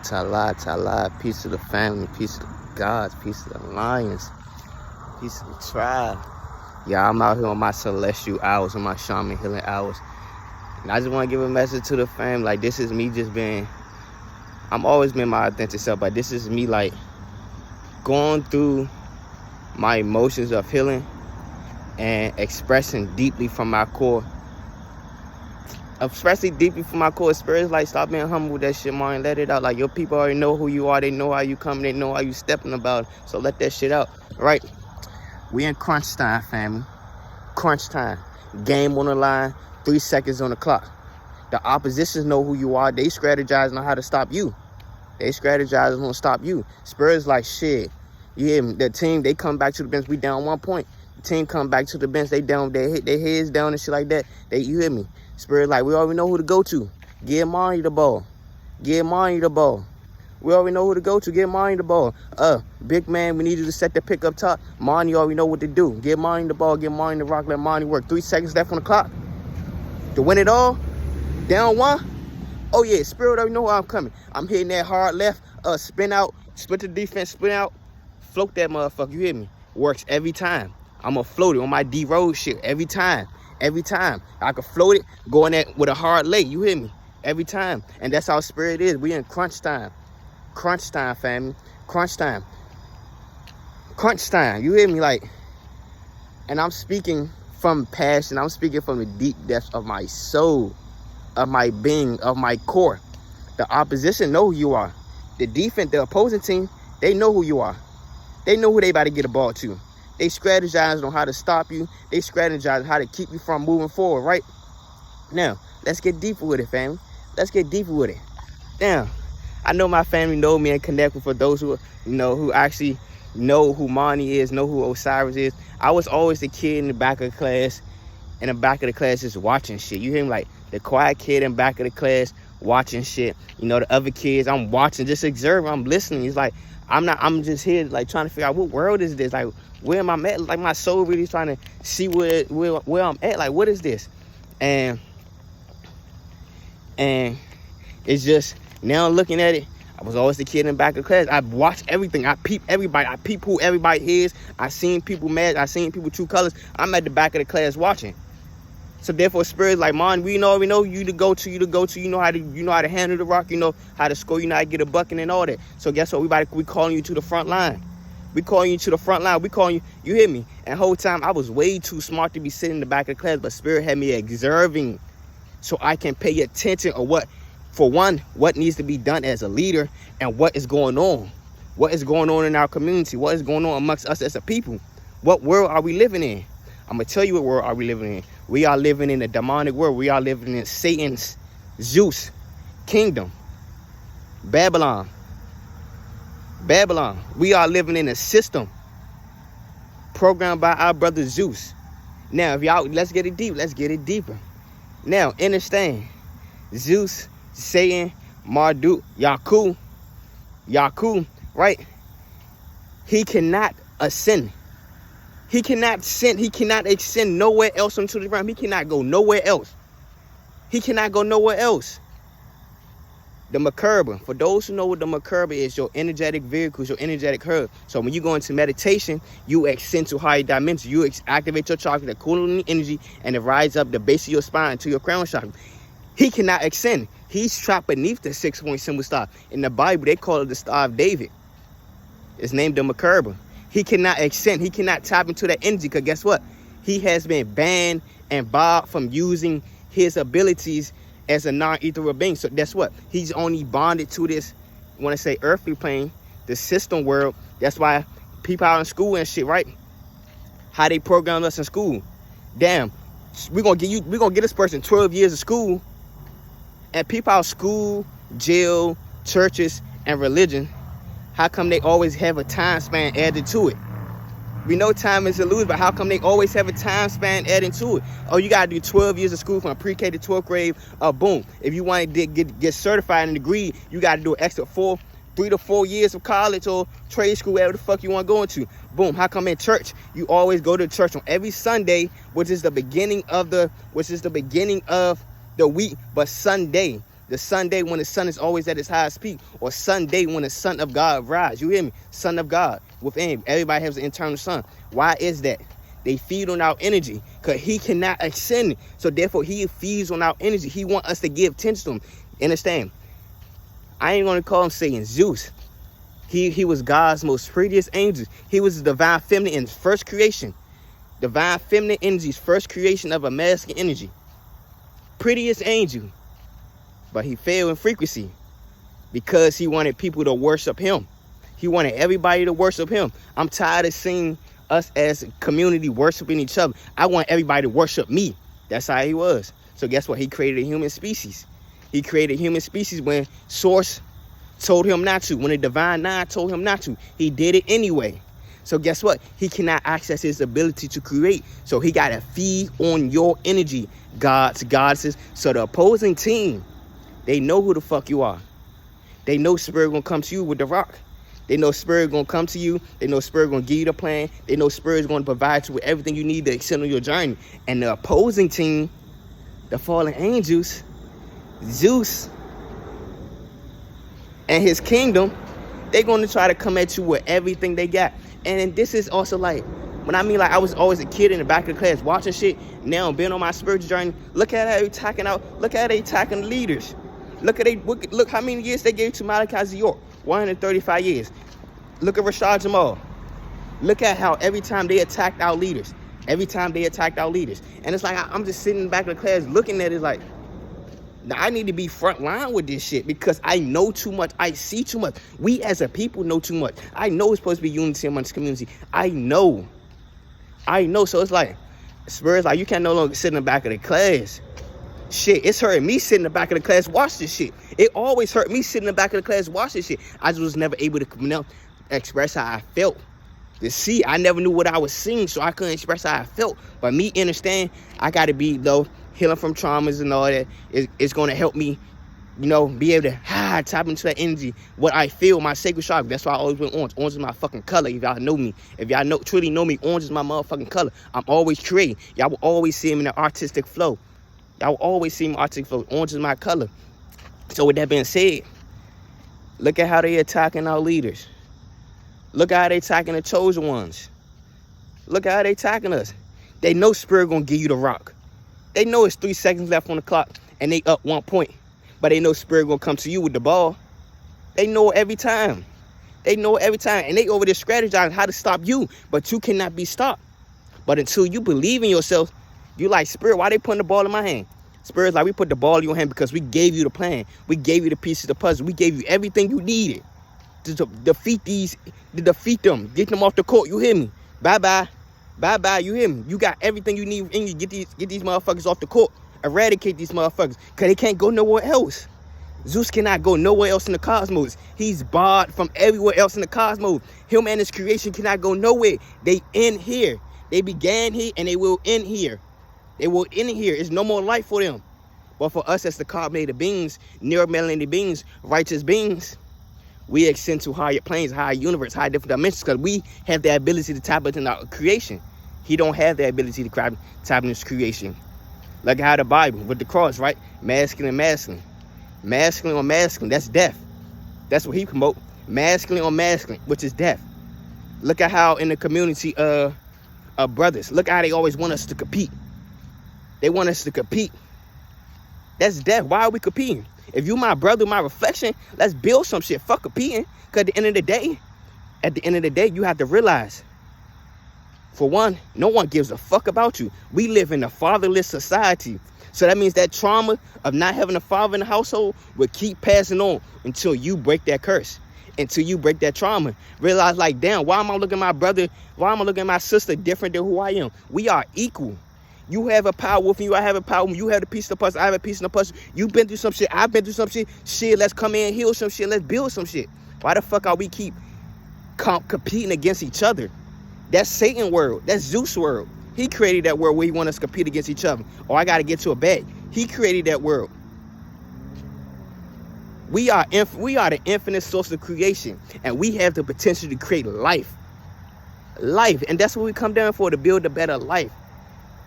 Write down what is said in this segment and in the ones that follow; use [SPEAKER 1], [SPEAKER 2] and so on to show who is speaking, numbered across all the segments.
[SPEAKER 1] Tala, Tala, peace to the family, peace to the gods, peace to the lions, peace to the tribe. Yeah, I'm out here on my celestial hours, on my shaman healing hours. And I just want to give a message to the family. Like, this is me just being, I'm always been my authentic self, but this is me, like, going through my emotions of healing and expressing deeply from my core. Especially deeply from my core spirit, like, stop being humble with that shit, man. Let it out. Like, your people already know who you are. They know how you come. They know how you stepping about it. So let that shit out, right? We in crunch time, family. Crunch time. Game on the line. 3 seconds on the clock. The oppositions know who you are. They strategize on how to stop you. They strategize on stop you. Spurs like, shit. You hear me? The team, they come back to the bench. We down 1 point. The team come back to the bench. They down. They hit their heads down and shit like that. You hear me? Spurs like, we already know who to go to. Give Monty the ball. Give Monty the ball. We already know who to go to. Give Monty the ball. Big man, we need you to set the pick up top. Monty already know what to do. Give Monty the ball. Give Monty the rock. Let Monty work. 3 seconds left on the clock. To win it all. Down 1. Oh yeah, Spirit already know where I'm coming. I'm hitting that hard left. Spin out. Split the defense. Spin out. Float that motherfucker. You hear me? Works every time. I'm going to float it on my D-Road shit every time. Every time. I can float it, go in there with a hard leg. You hear me? Every time. And that's how Spirit is. We in crunch time. Crunch time, family. Crunch time. Crunch time. You hear me? Like, and I'm speaking from passion. I'm speaking from the deep depths of my soul, of my being, of my core. The opposition know who you are. The defense, the opposing team, they know who you are. They know who they about to get a ball to. They strategize on how to stop you. They strategize how to keep you from moving forward, right? Now, let's get deeper with it, family. Let's get deeper with it. Now, I know my family know me and connect with, for those who, who actually know who Monty is, know who Osiris is. I was always the kid in the back of the class, just watching shit. You hear me? Like, the quiet kid in the back of the class watching shit. The other kids, I'm watching, just observing, I'm listening. It's like, I'm just here, like, trying to figure out what world is this? Like, where am I at? Like, my soul really trying to see where I'm at. Like, what is this? And it's just, now looking at it, I was always the kid in the back of the class. I watched everything. I peep everybody. I peep who everybody is. I seen people mad. I seen people true colors. I'm at the back of the class watching. So therefore, Spirit's like, man, we know you to go to. You know how to handle the rock. You know how to score. You know how to get a bucket and all that. So guess what? We calling you to the front line. We calling you to the front line. We calling you. You hear me? And the whole time I was way too smart to be sitting in the back of the class, but Spirit had me observing, so I can pay attention of what needs to be done as a leader, and what is going on. What is going on in our community? What is going on amongst us as a people? What world are we living in? I'm going to tell you what world are we living in. We are living in a demonic world. We are living in Satan's, Zeus, kingdom. Babylon. We are living in a system programmed by our brother Zeus. Now, if y'all, let's get it deep. Let's get it deeper. Now, understand. Zeus, Satan, Marduk, Yaku, right? He cannot ascend. He cannot ascend. He cannot ascend nowhere else into the realm. He cannot go nowhere else. The Merkaba, for those who know what the Merkaba is, your energetic vehicles, your energetic herb. So when you go into meditation, you ascend to higher dimensions. You activate your chakra, the Kundalini energy, and it rises up the base of your spine to your crown chakra. He cannot ascend. He's trapped beneath the 6-point symbol star. In the Bible, they call it the Star of David. It's named the Merkaba. He cannot ascend. He cannot tap into that energy, because guess what? He has been banned and barred from using his abilities as a non-ethereal being. So that's what? He's only bonded to this, when I say earthly plane, the system world. That's why people out in school and shit, right? How they program us in school. Damn, we're gonna get this person 12 years of school, and people out of school, jail, churches, and religion, how come they always have a time span added to it? We know time is elusive, but how come they always have a time span added to it? Oh, you gotta do 12 years of school from pre-K to 12th grade. Boom. If you want to get certified in a degree, you gotta do an extra 3 to 4 years of college or trade school, wherever the fuck you want to go into. Boom. How come in church you always go to church on every Sunday, which is the beginning of the week, but Sunday, The Sunday when the sun is always at its highest peak, or Sunday when the Son of God rise. You hear me? Son of God within. Everybody has an internal sun. Why is that? They feed on our energy because he cannot ascend. So therefore, he feeds on our energy. He wants us to give attention to him. Understand? I ain't going to call him Satan. Zeus. He was God's most prettiest angel. He was the divine feminine in first creation. Divine feminine energy's first creation of a masculine energy. Prettiest angel. But he failed in frequency because he wanted people to worship him. He wanted everybody to worship him. I'm tired of seeing us as a community worshiping each other. I want everybody to worship me. That's how he was. So guess what? He created a human species. He created a human species when Source told him not to. When the Divine Nine told him not to. He did it anyway. So guess what? He cannot access his ability to create. So he got to feed on your energy, gods, goddesses. So the opposing team, they know who the fuck you are. They know Spirit gonna come to you with the rock. They know Spirit gonna come to you. They know Spirit gonna give you the plan. They know Spirit is gonna provide you with everything you need to extend on your journey. And the opposing team, the fallen angels, Zeus and his kingdom, they're gonna try to come at you with everything they got. And this is also like, when I mean like I was always a kid in the back of the class watching shit. Now being on my spiritual journey, look at how they attacking out. Look at how they attacking leaders. Look how many years they gave to Malachi York. 135 years. Look at Rashad Jamal. Look at how every time they attacked our leaders. Every time they attacked our leaders. And it's like, I'm just sitting in the back of the class looking at it like, I need to be front line with this shit because I know too much. I see too much. We as a people know too much. I know it's supposed to be unity amongst the community. I know. So it's like, Spirit's like, you can't no longer sit in the back of the class. Shit, it's hurting me sitting in the back of the class watch this shit. It always hurt me sitting in the back of the class watch this shit. I just was never able to express how I felt. To see, I never knew what I was seeing, so I couldn't express how I felt. But me understand, I got to be, though, healing from traumas and all that. It's going to help me, be able to tap into that energy. What I feel, my sacred chakra. That's why I always went orange. Orange is my fucking color. If y'all know me, if y'all truly know me, orange is my motherfucking color. I'm always creating. Y'all will always see him in the artistic flow. Y'all will always see me artistic flow. Orange is my color. So with that being said, look at how they attacking our leaders. Look at how they attacking the chosen ones. Look at how they attacking us. They know Spirit gonna give you the rock. They know it's 3 seconds left on the clock and they up 1 point. But they know Spirit gonna come to you with the ball. They know every time. And they over there strategizing how to stop you. But you cannot be stopped. But until you believe in yourself, you like, Spirit, why they putting the ball in my hand? Spirit's like, we put the ball in your hand because we gave you the plan. We gave you the pieces of the puzzle. We gave you everything you needed to defeat them. Get them off the court. You hear me? Bye-bye. Bye-bye. You hear me? You got everything you need in you. Get these motherfuckers off the court. Eradicate these motherfuckers because they can't go nowhere else. Zeus cannot go nowhere else in the cosmos. He's barred from everywhere else in the cosmos. Him and his creation cannot go nowhere. They end here. They began here and they will end here. They will end here. There's no more life for them. But for us as the carbonated beings, neuromelanated beings, righteous beings, we extend to higher planes, higher universe, higher different dimensions because we have the ability to tap into our creation. He don't have the ability to tap into his creation. Like how the Bible with the cross, right? Masculine and masculine. Masculine on masculine, that's death. That's what he promote. Masculine on masculine, which is death. Look at how in the community of brothers, look how they always want us to compete. They want us to compete. That's death. Why are we competing? If you my brother, my reflection, let's build some shit. Fuck competing. Because at the end of the day, you have to realize, for one, no one gives a fuck about you. We live in a fatherless society. So that means that trauma of not having a father in the household will keep passing on until you break that curse. Until you break that trauma. Realize like, damn, why am I looking at my brother? Why am I looking at my sister different than who I am? We are equal. You have a power with you. I have a power with you. You have a piece of the puzzle. I have a piece of the puzzle. You've been through some shit. I've been through some shit. Shit, let's come in and heal some shit. Let's build some shit. Why the fuck are we keep competing against each other? That's Satan world. That's Zeus world. He created that world where he wants us to compete against each other. Oh, I got to get to a bag. He created that world. We are the infinite source of creation. And we have the potential to create life. Life. And that's what we come down for, to build a better life.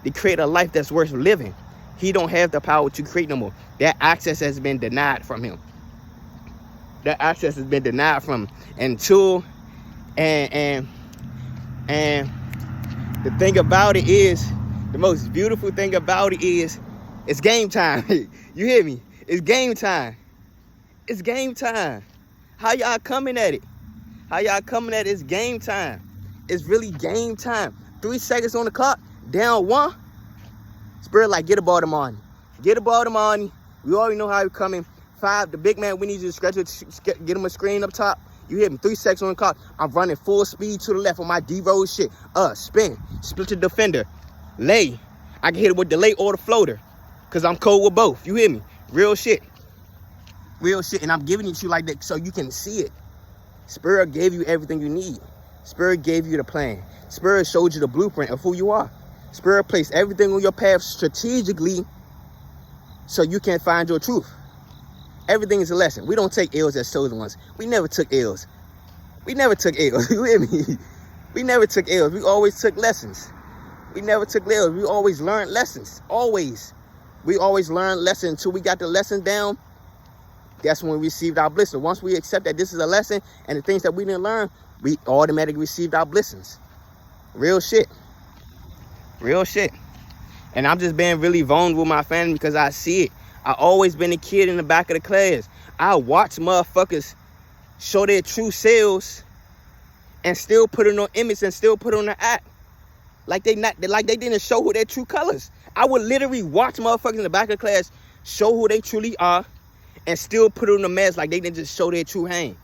[SPEAKER 1] To create a life that's worth living. he don't have the power to create no more. That access has been denied from him. That access has been denied from him. Until, and the thing about it is, the most beautiful thing about it is, it's game time. You hear me? It's game time. It's game time. How y'all coming at it? How y'all coming at it? It's game time. It's really game time. 3 seconds on the clock, down 1. Spirit like, get the ball to Marnie. Get the ball to Marnie. We already know how it's coming. 5, the big man, we need you to stretch it, get him a screen up top. You hear me? 3 seconds on the clock. I'm running full speed to the left on my D-roll shit. Spin, split the defender, lay. I can hit it with the lay or the floater, because I'm cold with both. You hear me? Real shit. Real shit. And I'm giving it to you like that so you can see it. Spirit gave you everything you need. Spirit gave you the plan. Spirit showed you the blueprint of who you are. Spirit placed everything on your path strategically so you can find your truth. Everything is a lesson. We don't take L's as chosen ones. We never took L's. We never took L's. You hear me? We never took L's. We always took lessons. We never took L's. We always learned lessons. Always. We always learned lessons until we got the lesson down. That's when we received our blessing. Once we accept that this is a lesson and the things that we didn't learn, we automatically received our blessings. Real shit. Real shit. And I'm just being really vulnerable with my family because I see it. I always been a kid in the back of the class. I watch motherfuckers show their true selves and still put it on image and still put it on the act. Like they didn't show who their true colors. I would literally watch motherfuckers in the back of the class show who they truly are and still put it on the mask like they didn't just show their true hand.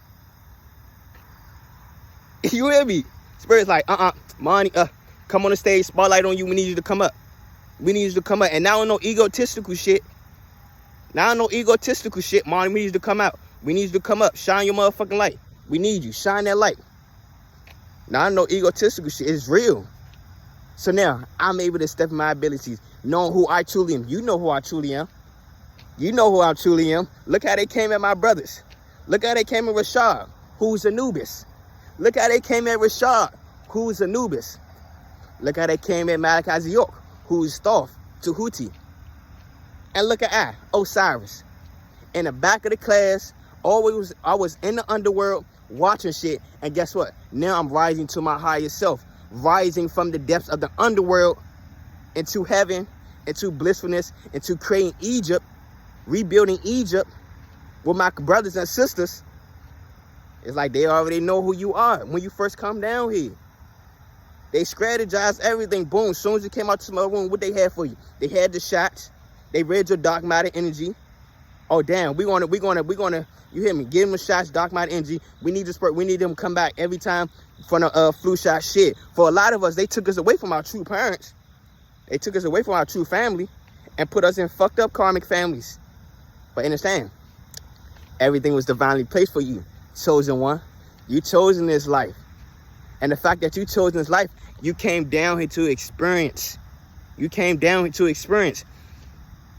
[SPEAKER 1] You hear me? Spirit's like, Marnie, come on the stage, spotlight on you, we need you to come up. We need you to come up. And now no egotistical shit. Now no egotistical shit, Marnie, we need you to come out. We need you to come up, shine your motherfucking light. We need you, shine that light. Now no egotistical shit, it's real. So now, I'm able to step in my abilities, knowing who I truly am. You know who I truly am. You know who I truly am. Look how they came at my brothers. Look how they came at Rashad, who's Anubis. Look how they came at Rashad, who's Anubis. Look how they came at Malachi York, who's Thoth, Tahuti. And look at Osiris. In the back of the class, I was in the underworld watching shit. And guess what? Now I'm rising to my higher self. Rising from the depths of the underworld into heaven, into blissfulness, into creating Egypt, rebuilding Egypt with my brothers and sisters. It's like they already know who you are when you first come down here. They strategized everything. Boom. As soon as you came out to my room, what they had for you? They had the shots. They read your dark matter energy. Oh damn, we gonna, you hear me? Give them the shots, dark matter energy. We need this. We need them to come back every time for the flu shot shit. For a lot of us, they took us away from our true parents. They took us away from our true family and put us in fucked up karmic families. But understand, everything was divinely placed for you, chosen one. You chosen this life. And the fact that you chose this life, you came down here to experience. You came down here to experience.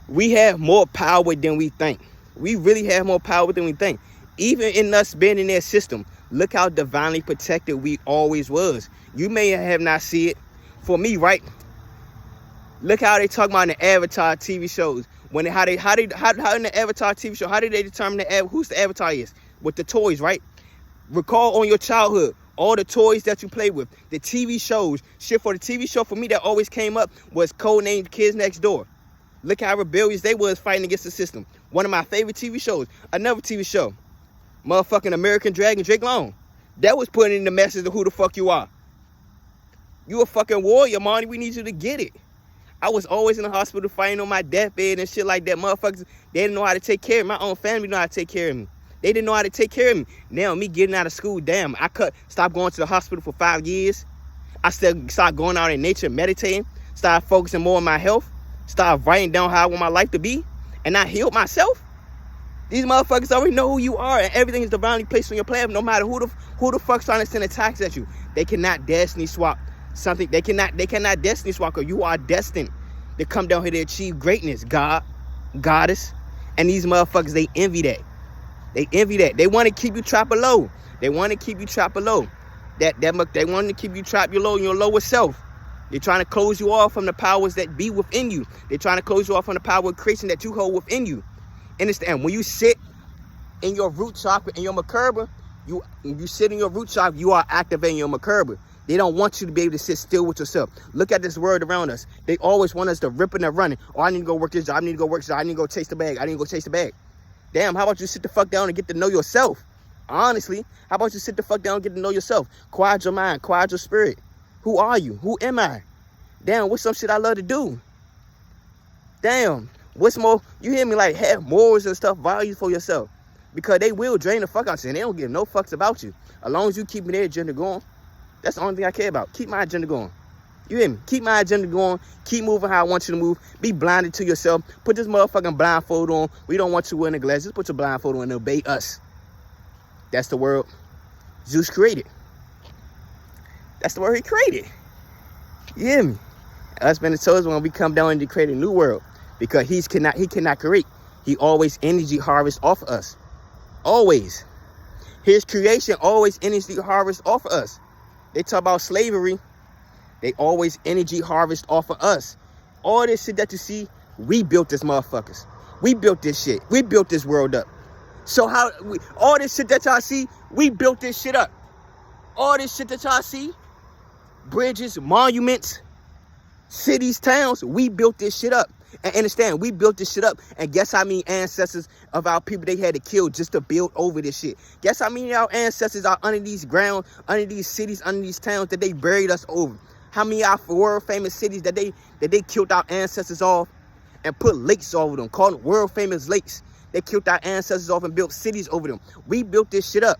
[SPEAKER 1] We have more power than we think. We really have more power than we think. Even in us being in their system, look how divinely protected we always was. You may have not seen it. For me, right? Look how they talk about in the Avatar TV shows. How in the Avatar TV show, how did they determine who's the Avatar is? With the toys, right? Recall on your childhood, all the toys that you played with, the TV shows. Shit, for the TV show, for me, that always came up was Codenamed Kids Next Door. Look how rebellious they was fighting against the system. One of my favorite TV shows. Another TV show. Motherfucking American Dragon, Drake Long. That was putting in the message of who the fuck you are. You a fucking warrior, Marty. We need you to get it. I was always in the hospital fighting on my deathbed and shit like that. Motherfuckers, they didn't know how to take care of me. My own family didn't know how to take care of me. They didn't know how to take care of me. Now, me getting out of school, damn, stopped going to the hospital for 5 years. I still started going out in nature, meditating, started focusing more on my health, started writing down how I want my life to be, and I healed myself. These motherfuckers already know who you are, and everything is divinely placed on your platform, no matter who the fuck's trying to send attacks at you. They cannot destiny swap something. They cannot destiny swap, because you are destined to come down here to achieve greatness, God, goddess. And these motherfuckers, they envy that. They envy that. They want to keep you trapped below. They want to keep you trapped below. They want to keep you trapped below in your lower self. They're trying to close you off from the powers that be within you. They're trying to close you off from the power of creation that you hold within you. Understand? When you sit in your root chakra, in your Merkaba, you sit in your root chakra, you are activating your Merkaba. They don't want you to be able to sit still with yourself. Look at this world around us. They always want us to ripping and running. Oh, I need to go work this job. I need to go work this job. I need to go chase the bag. I need to go chase the bag. Damn, how about you sit the fuck down and get to know yourself? Honestly, how about you sit the fuck down and get to know yourself? Quiet your mind. Quiet your spirit. Who are you? Who am I? Damn, what's some shit I love to do? Damn, what's more, you hear me, like, have morals and stuff, values for yourself. Because they will drain the fuck out of you and they don't give no fucks about you. As long as you keep their agenda going, that's the only thing I care about. Keep my agenda going. You hear me? Keep my agenda going. Keep moving how I want you to move. Be blinded to yourself. Put this motherfucking blindfold on. We don't want you wearing the glasses. Just put your blindfold on and obey us. That's the world Zeus created. That's the world he created. You hear me? Us been told when we come down and create a new world. Because he cannot create. He always energy harvests off of us. Always. His creation always energy harvests off of us. They talk about slavery. They always energy harvest off of us. All this shit that you see, we built this motherfuckers. We built this shit. We built this world up. So all this shit that y'all see, we built this shit up. All this shit that y'all see, bridges, monuments, cities, towns, we built this shit up. And understand, we built this shit up. And guess how many ancestors of our people they had to kill just to build over this shit? Guess how many of our ancestors are under these ground, under these cities, under these towns that they buried us over? How many of our world famous cities that they killed our ancestors off and put lakes over them, called them world famous lakes? They killed our ancestors off and built cities over them. We built this shit up.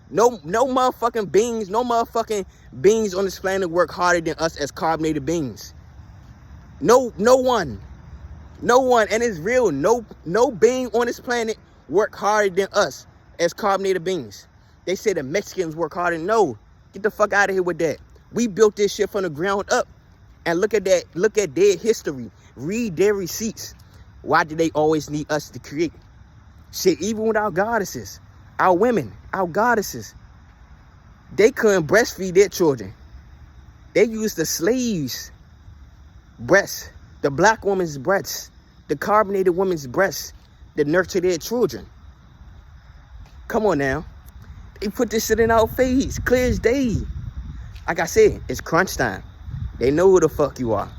[SPEAKER 1] No motherfucking beings, no motherfucking beings on this planet work harder than us as carbonated beings. No one. No one, and it's real. No being on this planet work harder than us as carbonated beings. They say the Mexicans work harder. No, get the fuck out of here with that. We built this shit from the ground up. And look at that. Look at their history. Read their receipts. Why do they always need us to create? Shit, even with our goddesses, our women, our goddesses, they couldn't breastfeed their children. They used the slaves' breasts, the black woman's breasts, the carbonated woman's breasts to nurture their children. Come on now. They put this shit in our face, clear as day. Like I said, it's crunch time. They know who the fuck you are.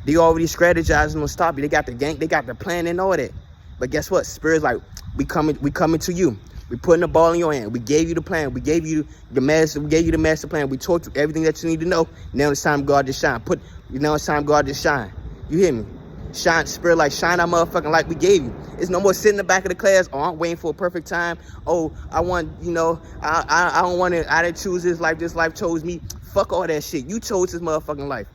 [SPEAKER 1] They already strategizing on stop you. They got the gang, they got the plan and all that. But guess what? Spirit's like, we coming to you. We putting the ball in your hand. We gave you the plan. We gave you the master plan. We taught you everything that you need to know. Now it's time God to shine. Now it's time God to shine. You hear me? Shine, Spirit, like shine our motherfucking light we gave you. It's no more sitting in the back of the class. Oh, I'm waiting for a perfect time. Oh, I want, I don't want to, I didn't choose this life chose me. Fuck all that shit. You chose this motherfucking life.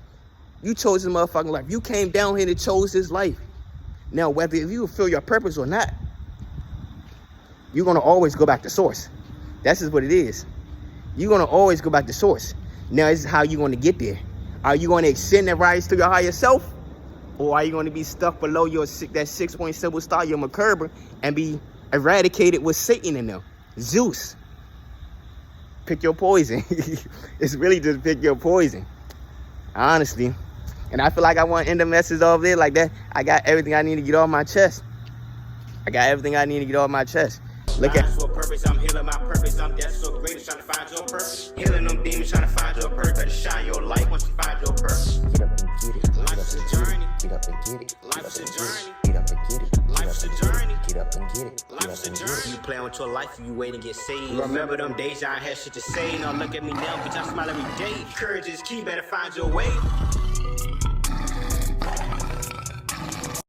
[SPEAKER 1] You chose this motherfucking life. You came down here and chose this life. Now, whether if you fulfill your purpose or not, you're going to always go back to source. That's just what it is. You're going to always go back to source. Now, this is how you're going to get there. Are you going to extend that rise to your higher self? Or are you going to be stuck below that 6-point symbol star, your Merkaba, and be eradicated with Satan in them? Zeus. Pick your poison. It's really just pick your poison. Honestly. And I feel like I want to end the message off there like that. I got everything I need to get off my chest. Look at for purpose, I'm healing my purpose. I'm death so great, trying to find your purpose. Healing them demons, trying to find your purpose. Better shine your light once you find your purpose. Get up and get it. Life's a journey. Get up and get it. Life's a journey. Get up and get it. Life's a journey. Get up and get it. Life's a journey. You playing with your life, you wait to get saved. Remember them days I had shit to say. Now look at me now, bitch, I smile every day. Courage is key, better find your way.